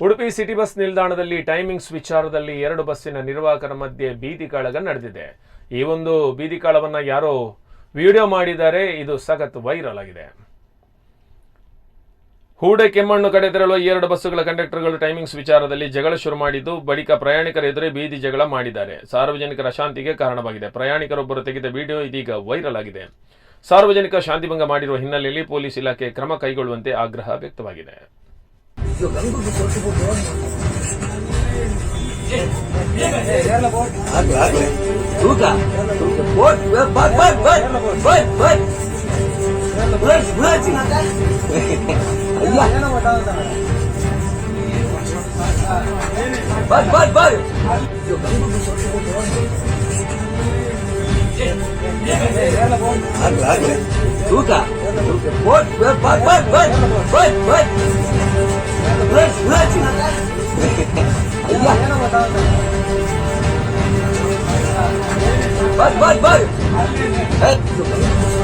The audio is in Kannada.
ಉಡುಪಿ ಸಿಟಿ ಬಸ್ ನಿಲ್ದಾಣದಲ್ಲಿ ಟೈಮಿಂಗ್ಸ್ ವಿಚಾರದಲ್ಲಿ ಎರಡು ಬಸ್ಸಿನ ನಿರ್ವಾಹಕರ ಮಧ್ಯೆ ಬೀದಿ ಕಾಳಗ ನಡೆದಿದೆ. ಈ ಒಂದು ಬೀದಿ ಕಾಳವನ್ನ ಯಾರೋ ವಿಡಿಯೋ ಮಾಡಿದ್ದಾರೆ. ಇದು ಸಖತ್ ವೈರಲ್ ಆಗಿದೆ. ಹೂಡೆ ಕೆಮ್ಮಣ್ಣು ಕಡೆ ತೆರಳುವ ಎರಡು ಬಸ್ಸುಗಳ ಕಂಡಕ್ಟರ್ಗಳು ಟೈಮಿಂಗ್ಸ್ ವಿಚಾರದಲ್ಲಿ ಜಗಳ ಶುರು ಮಾಡಿದ್ದು, ಬಳಿಕ ಪ್ರಯಾಣಿಕರ ಎದುರೇ ಬೀದಿ ಜಗಳ ಮಾಡಿದ್ದಾರೆ. ಸಾರ್ವಜನಿಕರ ಅಶಾಂತಿಗೆ ಕಾರಣವಾಗಿದೆ. ಪ್ರಯಾಣಿಕರೊಬ್ಬರು ತೆಗೆದ ವಿಡಿಯೋ ಇದೀಗ ವೈರಲ್ ಆಗಿದೆ. ಸಾರ್ವಜನಿಕ ಶಾಂತಿಭಂಗ ಮಾಡಿರುವ ಹಿನ್ನೆಲೆಯಲ್ಲಿ ಪೊಲೀಸ್ ಇಲಾಖೆ ಕ್ರಮ ಕೈಗೊಳ್ಳುವಂತೆ ಆಗ್ರಹ ವ್ಯಕ್ತವಾಗಿದೆ. Bye.